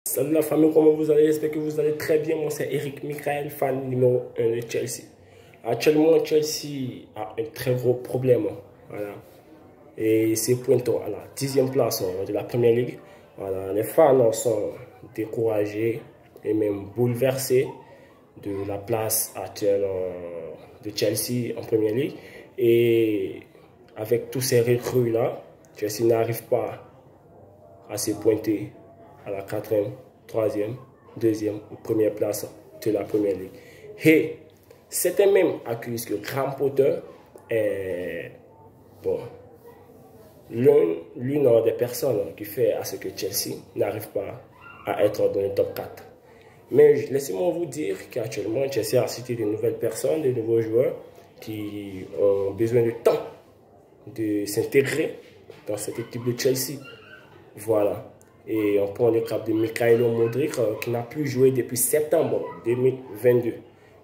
Salut la famille, comment vous allez? J'espère que vous allez très bien. Moi, c'est Eric Michael, fan numéro 1 de Chelsea. Actuellement, Chelsea a un très gros problème. Voilà. Et c'est pointant à la 10e place de la Première Ligue. Voilà. Les fans sont découragés et même bouleversés de la place actuelle de Chelsea en Première Ligue. Et avec tous ces recrues-là, Chelsea n'arrive pas à se pointer à la 4e, 3e, 2e ou première place de la Première Ligue. Et certains même accusent que Graham Potter est l'une des personnes qui fait à ce que Chelsea n'arrive pas à être dans le top 4. Mais laissez-moi vous dire qu'actuellement, Chelsea a cité de nouvelles personnes, de nouveaux joueurs qui ont besoin de temps de s'intégrer dans cette équipe de Chelsea. Voilà. Et on prend le cas de Mikhailo Modric qui n'a plus joué depuis septembre 2022.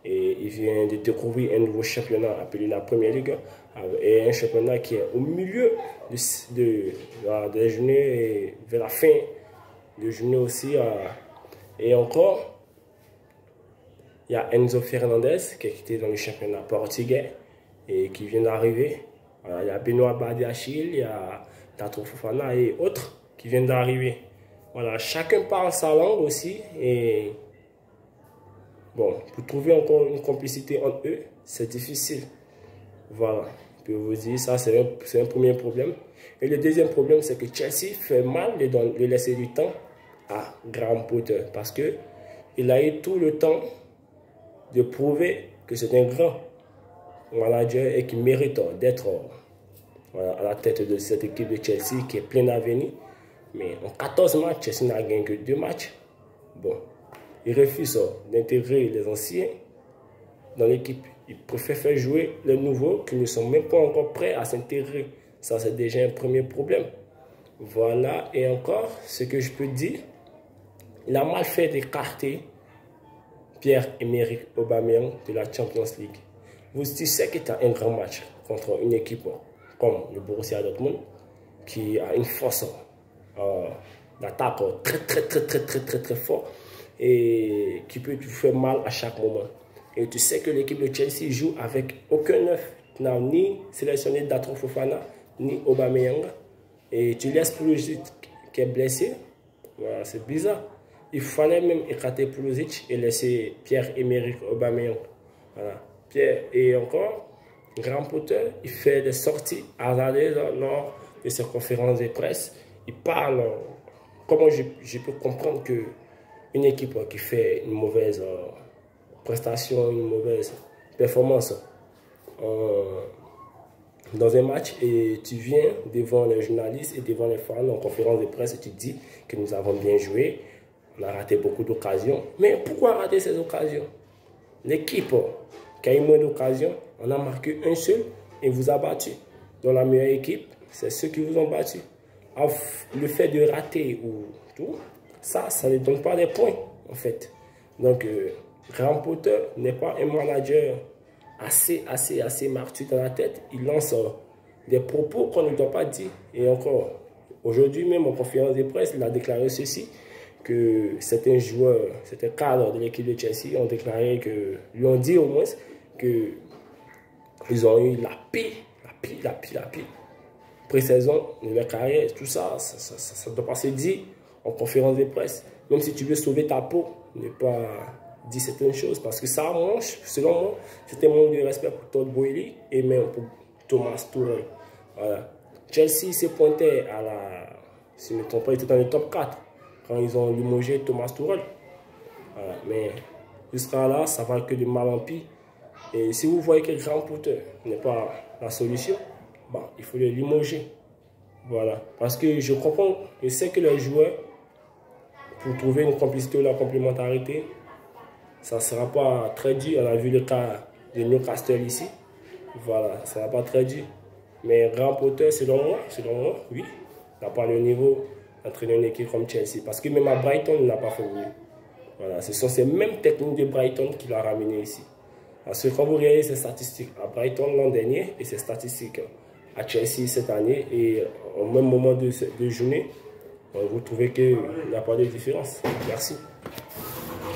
Et il vient de découvrir un nouveau championnat appelé la Première Ligue. Et un championnat qui est au milieu de la journée et vers la fin de journée aussi. Et encore, il y a Enzo Fernandez qui était dans le championnat portugais et qui vient d'arriver. Il y a Benoît Badiachil, il y a Tato Fofana et autres qui viennent d'arriver. Voilà, chacun parle sa langue aussi. Et bon, pour trouver encore une complicité entre eux, c'est difficile. Voilà, je peux vous dire, ça c'est un premier problème. Et le deuxième problème, c'est que Chelsea fait mal de laisser du temps à Graham Potter. Parce qu'il a eu tout le temps de prouver que c'est un grand manager et qui mérite d'être à la tête de cette équipe de Chelsea qui est pleine d'avenir. Mais en 14 matchs, Chelsea n'a gagné que 2 matchs. Bon, il refuse d'intégrer les anciens dans l'équipe. Il préfère faire jouer les nouveaux qui ne sont même pas encore prêts à s'intégrer. Ça, c'est déjà un premier problème. Voilà, et encore, ce que je peux dire, il a mal fait d'écarter Pierre-Emerick Aubameyang de la Champions League. Tu sais que tu as un grand match contre une équipe comme le Borussia Dortmund qui a une force d'attaque très fort et qui peut te faire mal à chaque moment. Et tu sais que l'équipe de Chelsea joue avec aucun neuf. Tu n'as ni sélectionné Tato Fofana ni Aubameyang. Et tu laisses Pulisic qui est blessé. Voilà, c'est bizarre. Il fallait même écarter Pulisic et laisser Pierre-Emerick Aubameyang. Voilà. Et encore, Graham Potter, il fait des sorties hasardeuses lors de ses conférences de presse. Il parle, comment je peux comprendre qu'une équipe qui fait une mauvaise prestation, une mauvaise performance dans un match et tu viens devant les journalistes et devant les fans en conférence de presse et tu dis que nous avons bien joué, on a raté beaucoup d'occasions. Mais pourquoi rater ces occasions? L'équipe qui a eu moins d'occasions, on a marqué un seul et vous a battu. Donc la meilleure équipe, c'est ceux qui vous ont battu. Le fait de rater ou tout, ça ne donne pas des points en fait. Donc Graham Potter n'est pas un manager assez martu dans la tête. Il lance des propos qu'on ne doit pas dire. Et encore, aujourd'hui même en conférence de presse, il a déclaré ceci, que certains joueurs, certains cadres de l'équipe de Chelsea ont déclaré lui ont dit au moins qu'ils ont eu la pire pré-saison de leur carrière. Tout ça, ça ne doit pas se dire en conférence de presse. Même si tu veux sauver ta peau, ne pas dire certaines choses. Parce que ça, moi, selon moi, c'était un manque de respect pour Todd Boehly et même pour Thomas Tuchel. Voilà. Chelsea s'est pointé à la... Si je ne me trompe pas, il était dans le top 4 quand ils ont limogé Thomas Tuchel. Voilà. Mais jusqu'à là, ça va que de mal en pis. Et si vous voyez que Graham Potter n'est pas la solution, bon, il faut le limoger. Voilà. Parce que je comprends, je sais que les joueurs, pour trouver une complicité ou la complémentarité, ça ne sera pas très dur. On a vu le cas de Newcastle ici. Voilà, ça ne sera pas très dur. Mais Graham Potter, selon moi, oui, n'a pas le niveau d'entraîner une équipe comme Chelsea. Parce que même à Brighton, il n'a pas fait mieux. Voilà, ce sont ces mêmes techniques de Brighton qui l'ont ramené ici. Parce que quand vous regardez ces statistiques à Brighton l'an dernier et ces statistiques à Chelsea cette année, et au même moment de journée, Donc vous trouvez qu'il n'y a pas de différence. Merci.